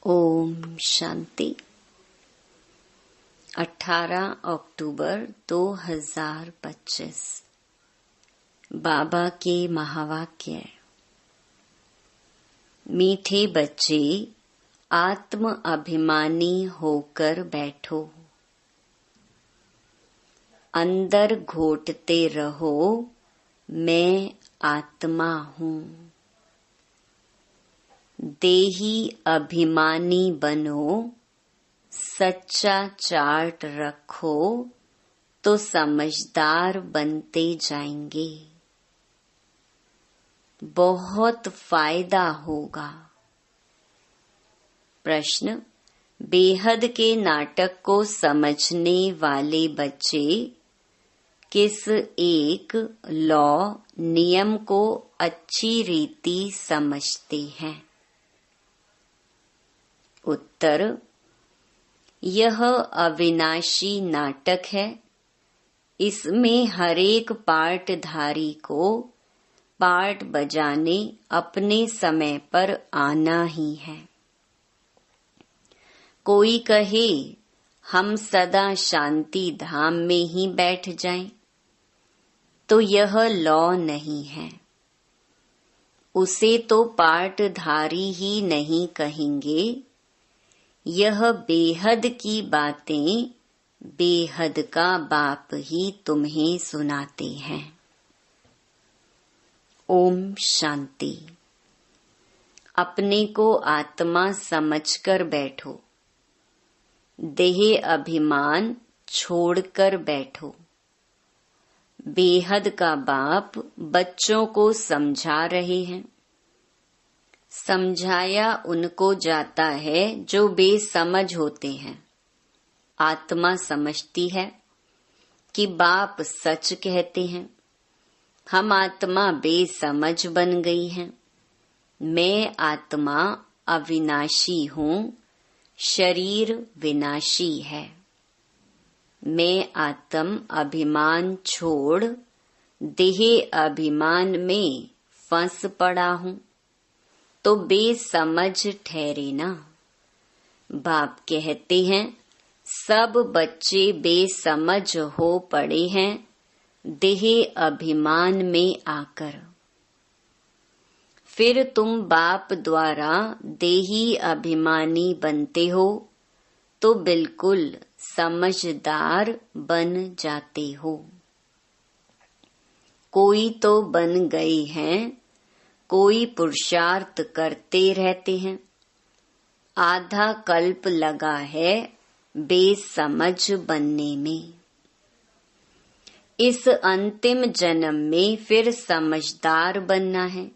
ओम शांति। 18 अक्टूबर 2025। बाबा के महावाक्य। मीठे बच्चे, आत्म अभिमानी होकर बैठो। अंदर घोटते रहो, मैं आत्मा हूँ। देही अभिमानी बनो, सच्चा चार्ट रखो तो समझदार बनते जाएंगे। बहुत फायदा होगा। प्रश्न: बेहद के नाटक को समझने वाले बच्चे किस एक लॉ नियम को अच्छी रीति समझते हैं? उत्तर: यह अविनाशी नाटक है। इसमें हरेक पार्टधारी को पार्ट बजाने अपने समय पर आना ही है। कोई कहे हम सदा शांति धाम में ही बैठ जाएं, तो यह लॉ नहीं है। उसे तो पार्टधारी ही नहीं कहेंगे। यह बेहद की बातें बेहद का बाप ही तुम्हें सुनाते हैं। ओम शांति। अपने को आत्मा समझकर बैठो। देह अभिमान छोड़कर बैठो। बेहद का बाप बच्चों को समझा रहे हैं। समझाया उनको जाता है जो बेसमझ होते हैं। आत्मा समझती है कि बाप सच कहते हैं। हम आत्मा बेसमझ बन गई हैं। मैं आत्मा अविनाशी हूँ, शरीर विनाशी है। मैं आत्म अभिमान छोड़ देह अभिमान में फंस पड़ा हूँ, तो बेसमझ ठहरे ना। बाप कहते हैं सब बच्चे बेसमझ हो पड़े हैं देह अभिमान में आकर। फिर तुम बाप द्वारा देही अभिमानी बनते हो तो बिल्कुल समझदार बन जाते हो। कोई तो बन गए हैं, कोई पुरुषार्थ करते रहते हैं। आधा कल्प लगा है बेसमझ बनने में। इस अंतिम जन्म में फिर समझदार बनना है।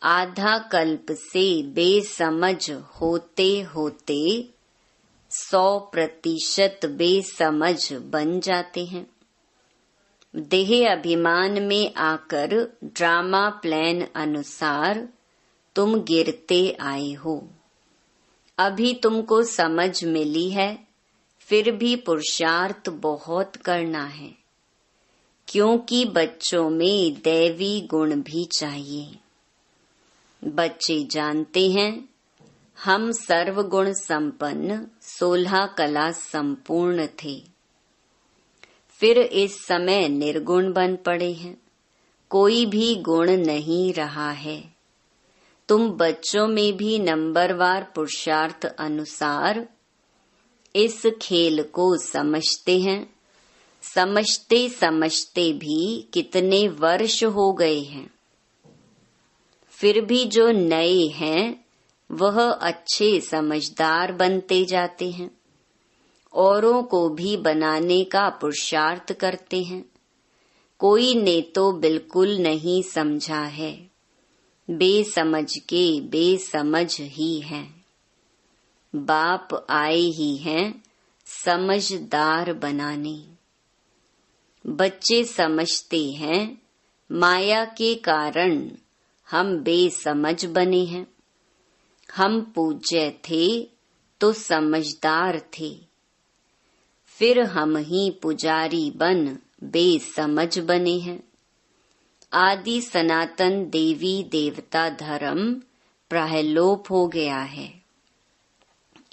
आधा कल्प से बेसमझ होते होते 100% बेसमझ बन जाते हैं। देह अभिमान में आकर ड्रामा प्लान अनुसार तुम गिरते आए हो। अभी तुमको समझ मिली है, फिर भी पुरुषार्थ बहुत करना है, क्योंकि बच्चों में दैवी गुण भी चाहिए। बच्चे जानते हैं हम सर्वगुण संपन्न 16 कला संपूर्ण थे। फिर इस समय निर्गुण बन पड़े हैं। कोई भी गुण नहीं रहा है। तुम बच्चों में भी नंबरवार पुरुषार्थ अनुसार इस खेल को समझते हैं। समझते समझते भी कितने वर्ष हो गए हैं। फिर भी जो नए हैं वह अच्छे समझदार बनते जाते हैं। औरों को भी बनाने का पुरुषार्थ करते हैं। कोई ने तो बिल्कुल नहीं समझा है। बेसमझ के बेसमझ ही हैं। बाप आए ही हैं समझदार बनाने। बच्चे समझते हैं माया के कारण हम बेसमझ बने हैं। हम पूज्य थे तो समझदार थे। फिर हम ही पुजारी बन बेसमझ बने हैं। आदि सनातन देवी देवता धर्म प्रायलोप हो गया है।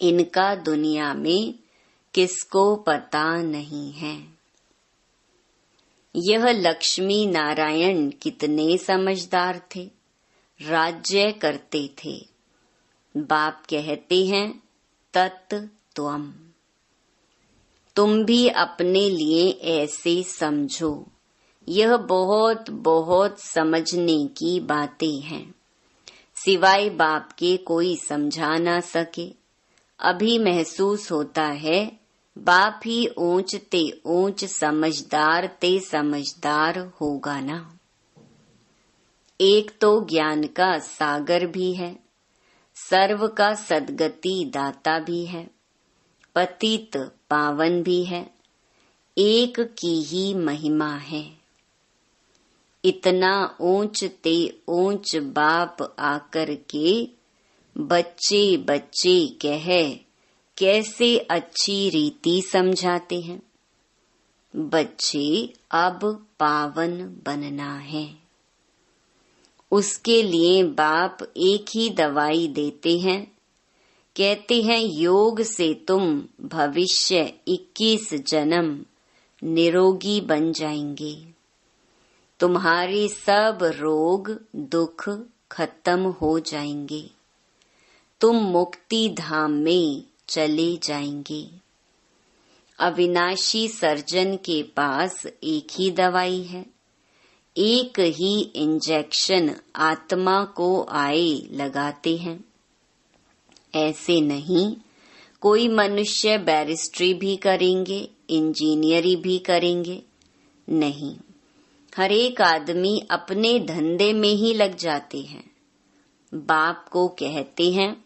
इनका दुनिया में किसको पता नहीं है। यह लक्ष्मी नारायण कितने समझदार थे, राज्य करते थे। बाप कहते हैं तत् त्वम्। तुम भी अपने लिए ऐसे समझो। यह बहुत बहुत समझने की बातें हैं। सिवाय बाप के कोई समझा ना सके। अभी महसूस होता है बाप ही ऊंच ते ऊंच समझदार ते समझदार होगा ना। एक तो ज्ञान का सागर भी है, सर्व का सद्गति दाता भी है, पतित पावन भी है, एक की ही महिमा है। इतना ऊंच ते ऊंच बाप आकर के बच्चे बच्चे कह कैसे अच्छी रीति समझाते हैं। बच्चे अब पावन बनना है। उसके लिए बाप एक ही दवाई देते हैं। कहते हैं योग से तुम भविष्य 21 जन्म निरोगी बन जाएंगे। तुम्हारे सब रोग दुख खत्म हो जाएंगे। तुम मुक्ति धाम में चले जाएंगे। अविनाशी सर्जन के पास एक ही दवाई है, एक ही इंजेक्शन आत्मा को आए लगाते हैं। ऐसे नहीं कोई मनुष्य बैरिस्ट्री भी करेंगे, इंजीनियरी भी करेंगे, नहीं। हर एक आदमी अपने धंधे में ही लग जाते हैं। बाप को कहते हैं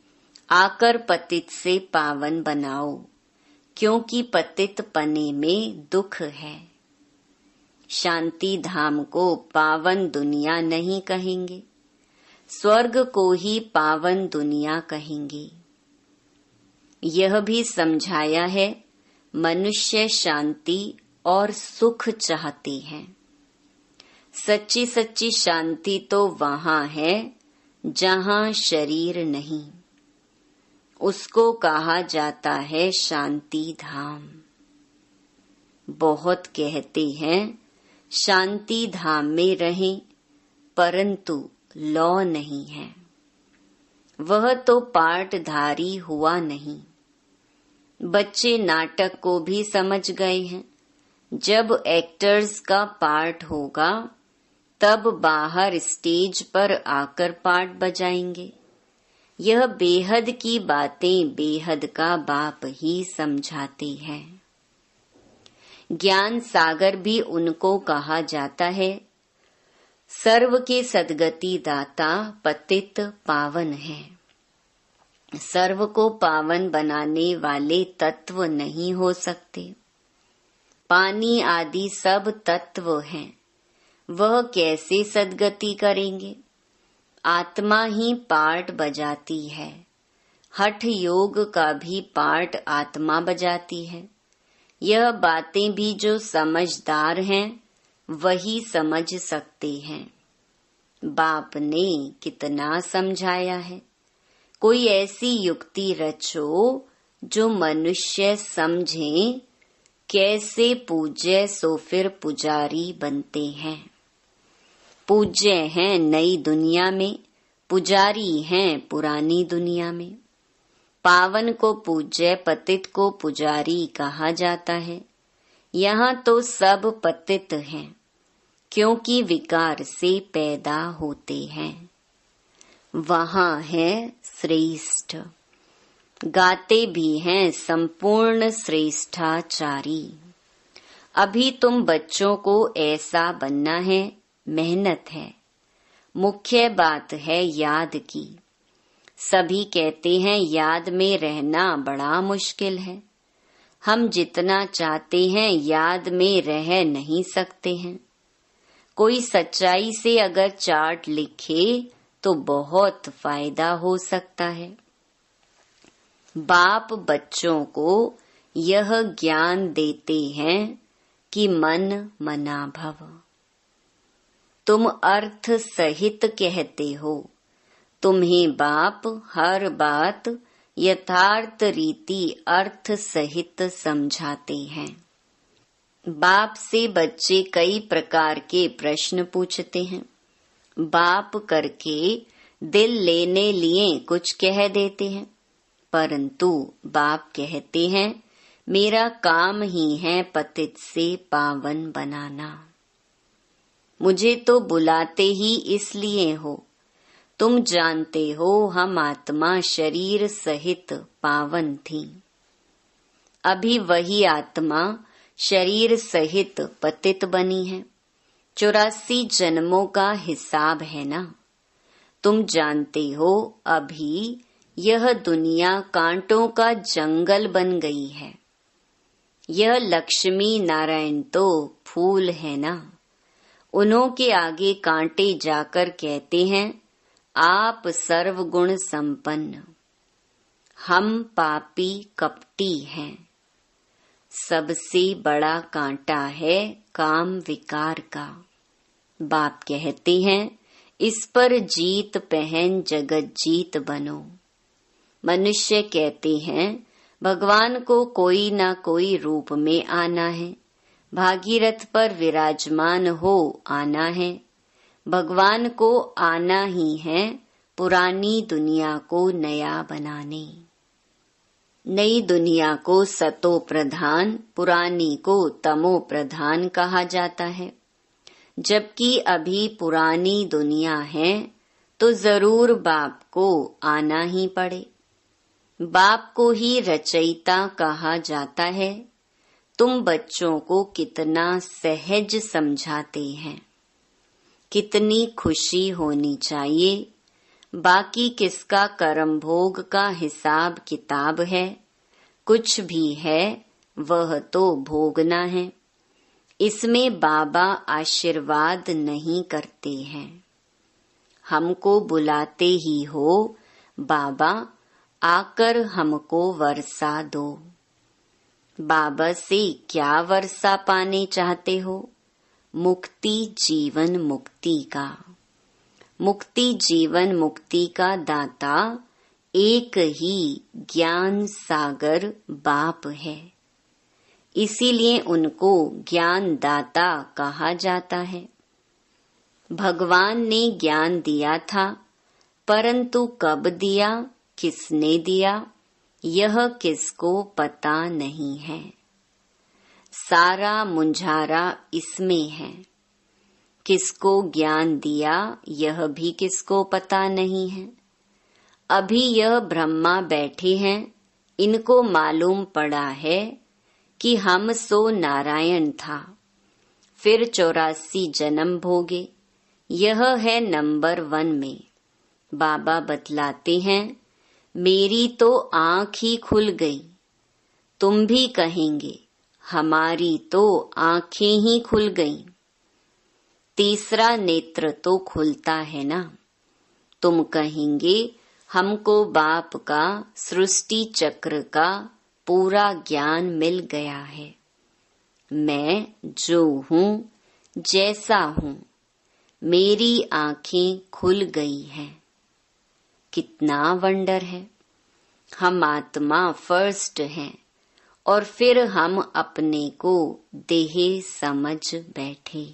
आकर पतित से पावन बनाओ, क्योंकि पतित पने में दुख है। शांति धाम को पावन दुनिया नहीं कहेंगे, स्वर्ग को ही पावन दुनिया कहेंगे। यह भी समझाया है मनुष्य शांति और सुख चाहते हैं। सच्ची सच्ची शांति तो वहाँ है जहाँ शरीर नहीं। उसको कहा जाता है शांति धाम। बहुत कहते हैं शांति धाम में रहें, परंतु लौ नहीं है। वह तो पाठधारी हुआ नहीं। बच्चे नाटक को भी समझ गए हैं। जब एक्टर्स का पार्ट होगा तब बाहर स्टेज पर आकर पार्ट बजाएंगे। यह बेहद की बातें बेहद का बाप ही समझाते हैं। ज्ञान सागर भी उनको कहा जाता है। सर्व के सद्गति दाता पतित पावन है। सर्व को पावन बनाने वाले तत्व नहीं हो सकते। पानी आदि सब तत्व हैं, वह कैसे सद्गति करेंगे? आत्मा ही पार्ट बजाती है। हठ योग का भी पार्ट आत्मा बजाती है। यह बातें भी जो समझदार हैं वही समझ सकते हैं। बाप ने कितना समझाया है। कोई ऐसी युक्ति रचो जो मनुष्य समझे कैसे पूज्य सो फिर पुजारी बनते हैं। पूज्य हैं नई दुनिया में, पुजारी हैं पुरानी दुनिया में। पावन को पूज्य, पतित को पुजारी कहा जाता है। यहाँ तो सब पतित हैं, क्योंकि विकार से पैदा होते हैं। वहाँ है श्रेष्ठ। गाते भी हैं संपूर्ण श्रेष्ठाचारी। अभी तुम बच्चों को ऐसा बनना है, मेहनत है। मुख्य बात है याद की। सभी कहते हैं याद में रहना बड़ा मुश्किल है। हम जितना चाहते हैं याद में रह नहीं सकते हैं। कोई सच्चाई से अगर चार्ट लिखे तो बहुत फायदा हो सकता है। बाप बच्चों को यह ज्ञान देते हैं कि मन मना भव। तुम अर्थ सहित कहते हो। तुम्हें बाप हर बात यथार्थ रीति अर्थ सहित समझाते हैं। बाप से बच्चे कई प्रकार के प्रश्न पूछते हैं। बाप करके दिल लेने लिए कुछ कह देते हैं, परंतु बाप कहते हैं मेरा काम ही है पतित से पावन बनाना। मुझे तो बुलाते ही इसलिए हो। तुम जानते हो हम आत्मा शरीर सहित पावन थी। अभी वही आत्मा शरीर सहित पतित बनी है। 84 जन्मों का हिसाब है ना। तुम जानते हो अभी यह दुनिया कांटों का जंगल बन गई है। यह लक्ष्मी नारायण तो फूल है ना। उन्हों के आगे कांटे जाकर कहते हैं आप सर्वगुण संपन्न। हम पापी कपटी हैं। सबसे बड़ा कांटा है काम विकार का। बाप कहते हैं इस पर जीत पहन जगत जीत बनो। मनुष्य कहते हैं भगवान को कोई ना कोई रूप में आना है। भागीरथ पर विराजमान हो आना है। भगवान को आना ही है पुरानी दुनिया को नया बनाने। नई दुनिया को सतो प्रधान, पुरानी को तमो प्रधान कहा जाता है। जबकि अभी पुरानी दुनिया है तो जरूर बाप को आना ही पड़े। बाप को ही रचयिता कहा जाता है। तुम बच्चों को कितना सहज समझाते हैं। कितनी खुशी होनी चाहिए। बाकी किसका कर्म भोग का हिसाब किताब है। कुछ भी है वह तो भोगना है। इसमें बाबा आशीर्वाद नहीं करते हैं। हमको बुलाते ही हो बाबा आकर हमको वर्षा दो। बाबा से क्या वर्षा पाने चाहते हो? मुक्ति जीवन मुक्ति का। मुक्ति जीवन मुक्ति का दाता एक ही ज्ञान सागर बाप है। इसीलिए उनको ज्ञान दाता कहा जाता है। भगवान ने ज्ञान दिया था, परंतु कब दिया, किसने दिया, यह किसको पता नहीं है। सारा मुंझारा इसमें है। किसको ज्ञान दिया यह भी किसको पता नहीं है। अभी यह ब्रह्मा बैठे हैं, इनको मालूम पड़ा है कि हम सो नारायण था। फिर 84 जन्म भोगे। यह है नंबर 1 में। बाबा बतलाते हैं मेरी तो आँख ही खुल गई। तुम भी कहेंगे हमारी तो आँखें ही खुल गईं। तीसरा नेत्र तो खुलता है ना। तुम कहेंगे हमको बाप का सृष्टि चक्र का पूरा ज्ञान मिल गया है। मैं जो हूँ जैसा हूँ, मेरी आँखें खुल गई हैं। कितना वंडर है। हम आत्मा फर्स्ट हैं और फिर हम अपने को देह समझ बैठे।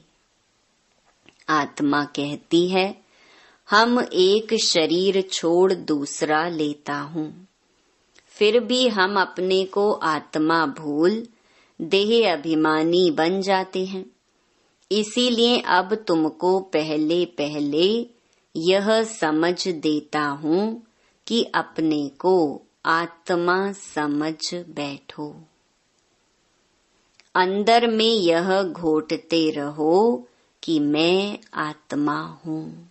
आत्मा कहती है हम एक शरीर छोड़ दूसरा लेता हूँ। फिर भी हम अपने को आत्मा भूल देह अभिमानी बन जाते हैं। इसीलिए अब तुमको पहले पहले यह समझ देता हूँ कि अपने को आत्मा समझ बैठो। अंदर में यह घोटते रहो कि मैं आत्मा हूँ।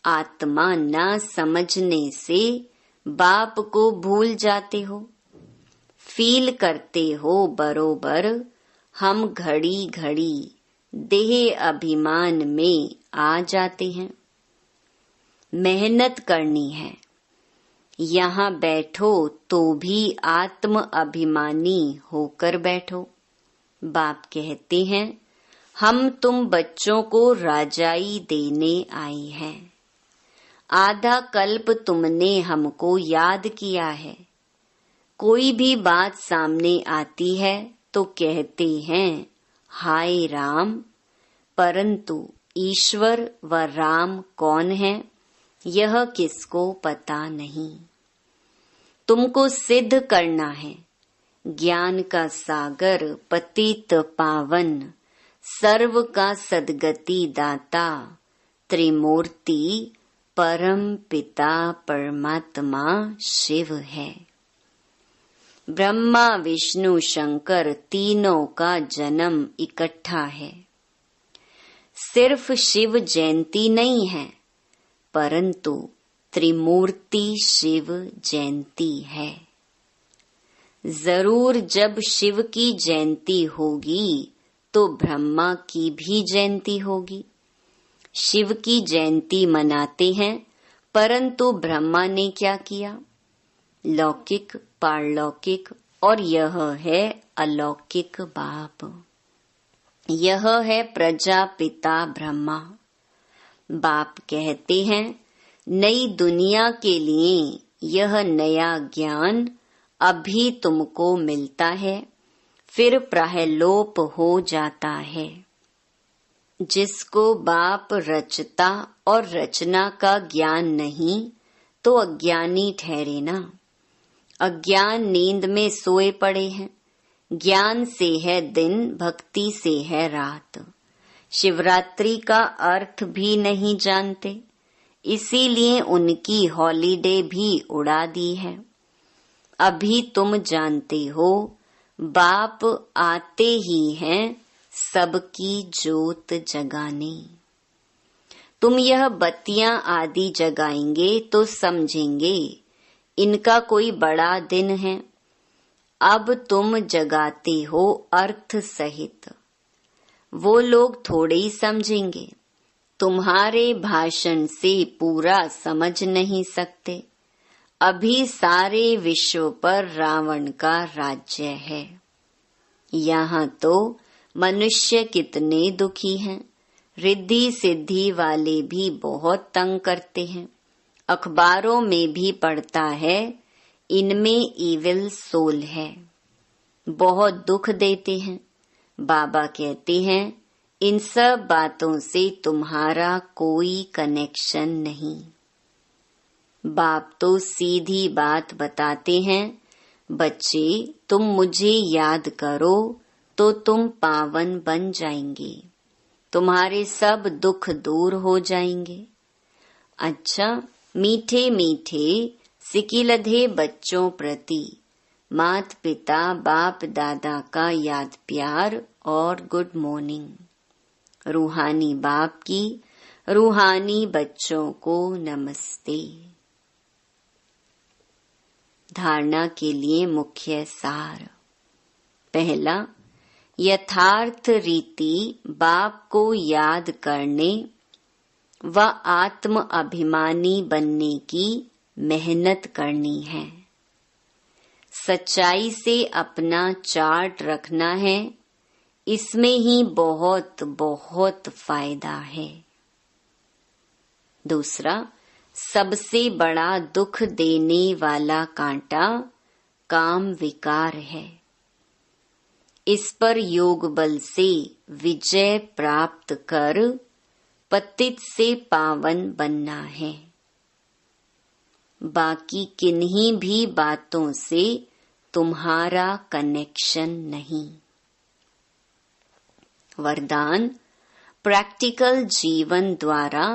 आत्मा न समझने से बाप को भूल जाते हो। फील करते हो बरोबर हम घड़ी घड़ी देह अभिमान में आ जाते हैं। मेहनत करनी है। यहाँ बैठो तो भी आत्म अभिमानी होकर बैठो। बाप कहते हैं हम तुम बच्चों को राजाई देने आए हैं। आधा कल्प तुमने हमको याद किया है। कोई भी बात सामने आती है तो कहते हैं हाय राम, परंतु ईश्वर व राम कौन है यह किसको पता नहीं। तुमको सिद्ध करना है ज्ञान का सागर पतित पावन, सर्व का सद्गति दाता, त्रिमूर्ति परम पिता परमात्मा शिव है। ब्रह्मा विष्णु शंकर तीनों का जन्म इकट्ठा है। सिर्फ शिव जयंती नहीं है, परंतु त्रिमूर्ति शिव जयंती है। जरूर जब शिव की जयंती होगी तो ब्रह्मा की भी जयंती होगी। शिव की जयंती मनाते हैं, परंतु ब्रह्मा ने क्या किया? लौकिक, पारलौकिक और यह है अलौकिक बाप। यह है प्रजापिता ब्रह्मा। बाप कहते हैं नई दुनिया के लिए यह नया ज्ञान अभी तुमको मिलता है, फिर प्रायलोप हो जाता है। जिसको बाप रचता और रचना का ज्ञान नहीं तो अज्ञानी ठहरे ना। अज्ञान नींद में सोए पड़े हैं। ज्ञान से है दिन, भक्ति से है रात। शिवरात्रि का अर्थ भी नहीं जानते, इसीलिए उनकी हॉलिडे भी उड़ा दी है। अभी तुम जानते हो बाप आते ही हैं सबकी जोत जगाने। तुम यह बत्तियां आदि जगाएंगे तो समझेंगे इनका कोई बड़ा दिन है। अब तुम जगाते हो अर्थ सहित, वो लोग थोड़े ही समझेंगे। तुम्हारे भाषण से पूरा समझ नहीं सकते। अभी सारे विश्व पर रावण का राज्य है। यहाँ तो मनुष्य कितने दुखी हैं। रिद्धि सिद्धि वाले भी बहुत तंग करते हैं। अखबारों में भी पढ़ता है इनमें इविल सोल है, बहुत दुख देते हैं। बाबा कहते हैं इन सब बातों से तुम्हारा कोई कनेक्शन नहीं। बाप तो सीधी बात बताते हैं, बच्चे तुम मुझे याद करो तो तुम पावन बन जाएंगे, तुम्हारे सब दुख दूर हो जाएंगे। अच्छा, मीठे मीठे सिकिलधे बच्चों प्रति मात पिता बाप दादा का याद प्यार और गुड मॉर्निंग। रूहानी बाप की रूहानी बच्चों को नमस्ते। धारणा के लिए मुख्य सार। पहला, यथार्थ रीति बाप को याद करने व आत्म अभिमानी बनने की मेहनत करनी है। सच्चाई से अपना चार्ट रखना है, इसमें ही बहुत बहुत फायदा है। दूसरा, सबसे बड़ा दुख देने वाला कांटा काम विकार है। इस पर योग बल से विजय प्राप्त कर पतित से पावन बनना है। बाकी किन्हीं भी बातों से तुम्हारा कनेक्शन नहीं। वरदान, प्रैक्टिकल जीवन द्वारा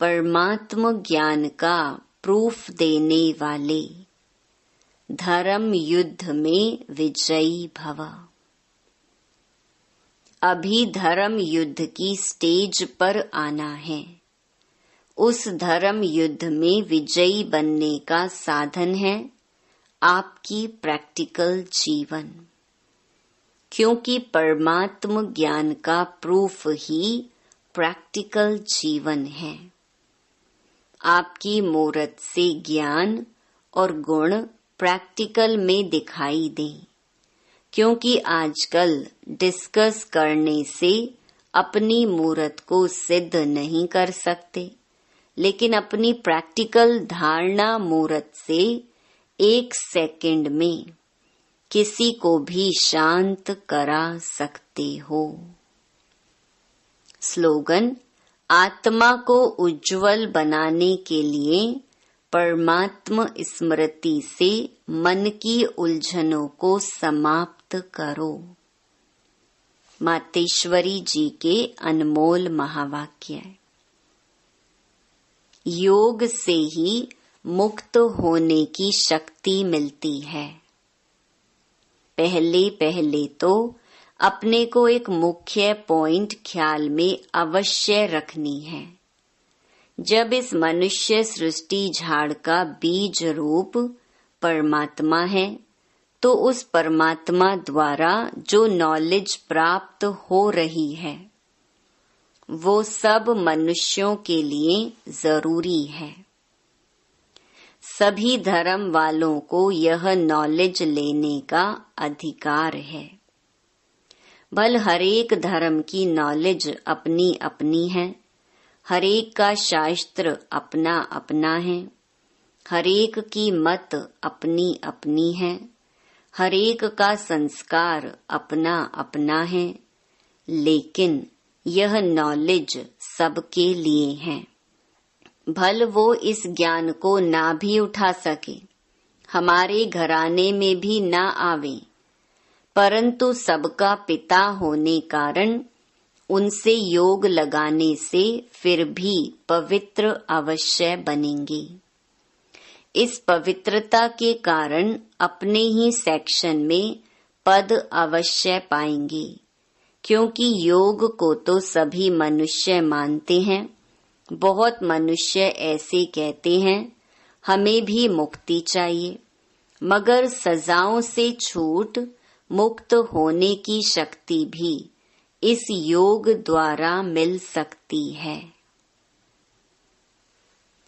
परमात्म ज्ञान का प्रूफ देने वाले धर्म युद्ध में विजयी भव। अभी धर्म युद्ध की स्टेज पर आना है। उस धर्म युद्ध में विजयी बनने का साधन है आपकी प्रैक्टिकल जीवन, क्योंकि परमात्म ज्ञान का प्रूफ ही प्रैक्टिकल जीवन है। आपकी मूरत से ज्ञान और गुण प्रैक्टिकल में दिखाई दें, क्योंकि आजकल डिस्कस करने से अपनी मूरत को सिद्ध नहीं कर सकते, लेकिन अपनी प्रैक्टिकल धारणा मूर्त से 1 सेकंड में किसी को भी शांत करा सकते हो। स्लोगन: आत्मा को उज्जवल बनाने के लिए परमात्म स्मृति से मन की उलझनों को समाप्त करो। मातेश्वरी जी के अनमोल महावाक्य। योग से ही मुक्त होने की शक्ति मिलती है। पहले पहले तो अपने को एक मुख्य पॉइंट ख्याल में अवश्य रखनी है। जब इस मनुष्य सृष्टि झाड़ का बीज रूप परमात्मा है, तो उस परमात्मा द्वारा जो नॉलेज प्राप्त हो रही है वो सब मनुष्यों के लिए जरूरी है। सभी धर्म वालों को यह नॉलेज लेने का अधिकार है। भल हरेक धर्म की नॉलेज अपनी अपनी है, हरेक का शास्त्र अपना अपना है, हरेक की मत अपनी अपनी है, हरेक का संस्कार अपना अपना है, लेकिन यह नॉलेज सबके लिए है। भल वो इस ज्ञान को ना भी उठा सके, हमारे घराने में भी ना आवे, परंतु सबका पिता होने कारण उनसे योग लगाने से फिर भी पवित्र अवश्य बनेंगे। इस पवित्रता के कारण अपने ही सेक्शन में पद अवश्य पाएंगे, क्योंकि योग को तो सभी मनुष्य मानते हैं। बहुत मनुष्य ऐसे कहते हैं हमें भी मुक्ति चाहिए, मगर सजाओं से छूट मुक्त होने की शक्ति भी इस योग द्वारा मिल सकती है।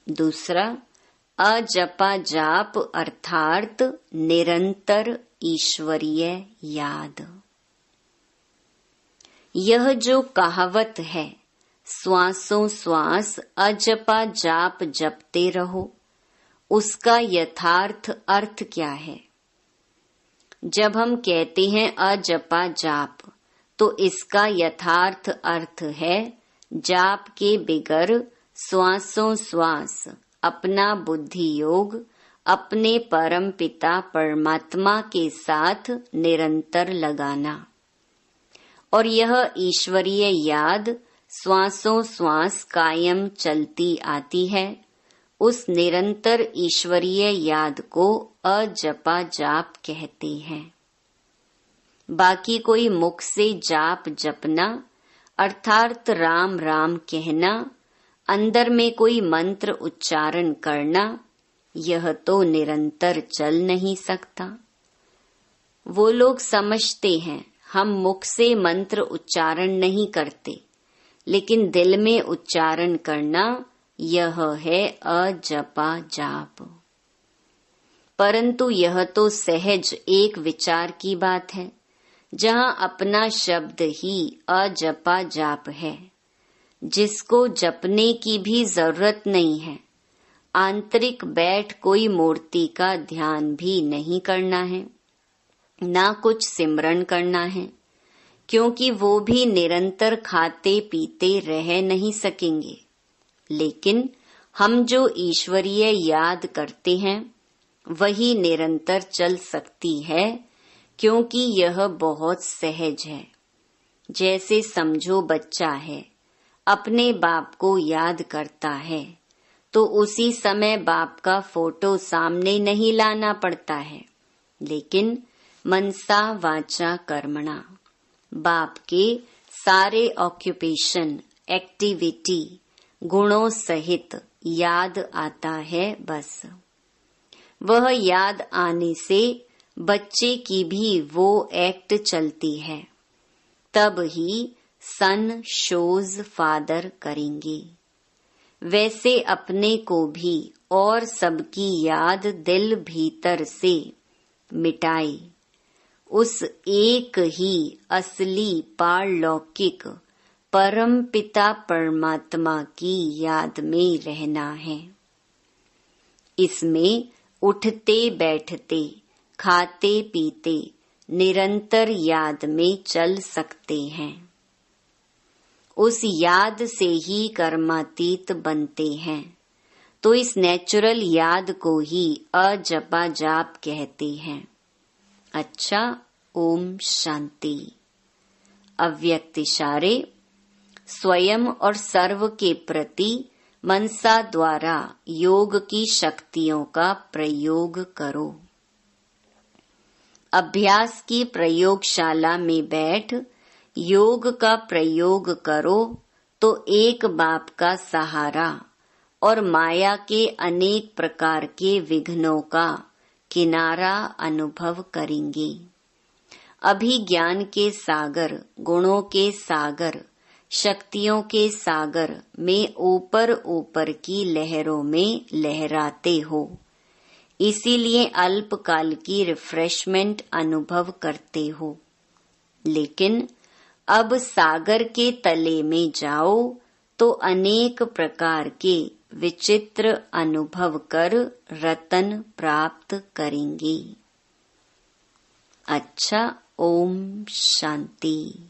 दूसरा, अजपा जाप अर्थात निरंतर ईश्वरीय याद। यह जो कहावत है, श्वासों श्वास अजपा जाप जपते रहो, उसका यथार्थ अर्थ क्या है? जब हम कहते हैं अजपा जाप, तो इसका यथार्थ अर्थ है जाप के बिगर श्वासों श्वास अपना बुद्धि योग अपने परम पिता परमात्मा के साथ निरंतर लगाना। और यह ईश्वरीय याद श्वासों श्वास कायम चलती आती है। उस निरंतर ईश्वरीय याद को अजपा जाप कहते हैं। बाकी कोई मुख से जाप जपना अर्थात राम राम कहना, अंदर में कोई मंत्र उच्चारण करना, यह तो निरंतर चल नहीं सकता। वो लोग समझते हैं हम मुख से मंत्र उच्चारण नहीं करते, लेकिन दिल में उच्चारण करना यह है अजपा जाप। परंतु यह तो सहज एक विचार की बात है, जहाँ अपना शब्द ही अजपा जाप है, जिसको जपने की भी जरूरत नहीं है। आंतरिक बैठ कोई मूर्ति का ध्यान भी नहीं करना है, ना कुछ सिमरन करना है, क्योंकि वो भी निरंतर खाते पीते रह नहीं सकेंगे। लेकिन हम जो ईश्वरीय याद करते हैं वही निरंतर चल सकती है, क्योंकि यह बहुत सहज है। जैसे समझो बच्चा है, अपने बाप को याद करता है, तो उसी समय बाप का फोटो सामने नहीं लाना पड़ता है, लेकिन मनसा वाचा कर्मणा बाप के सारे ऑक्यूपेशन एक्टिविटी गुणों सहित याद आता है। बस वह याद आने से बच्चे की भी वो एक्ट चलती है, तब ही सन शोज फादर करेंगे। वैसे अपने को भी और सबकी याद दिल भीतर से मिटाए, उस एक ही असली पारलौकिक परम पिता परमात्मा की याद में रहना है। इसमें उठते बैठते, खाते पीते निरंतर याद में चल सकते हैं। उस याद से ही कर्मातीत बनते हैं। तो इस नेचुरल याद को ही अजपा जाप कहते हैं। अच्छा, ओम शांति। अव्यक्त इशारे। स्वयं और सर्व के प्रति मनसा द्वारा योग की शक्तियों का प्रयोग करो। अभ्यास की प्रयोगशाला में बैठ योग का प्रयोग करो तो एक बाप का सहारा और माया के अनेक प्रकार के विघ्नों का किनारा अनुभव करेंगे। अभी ज्ञान के सागर, गुणों के सागर, शक्तियों के सागर में ऊपर ऊपर की लहरों में लहराते हो, इसीलिए अल्पकाल की रिफ्रेशमेंट अनुभव करते हो। लेकिन अब सागर के तले में जाओ तो अनेक प्रकार के विचित्र अनुभव कर रतन प्राप्त करेंगे। अच्छा, ओम शांति।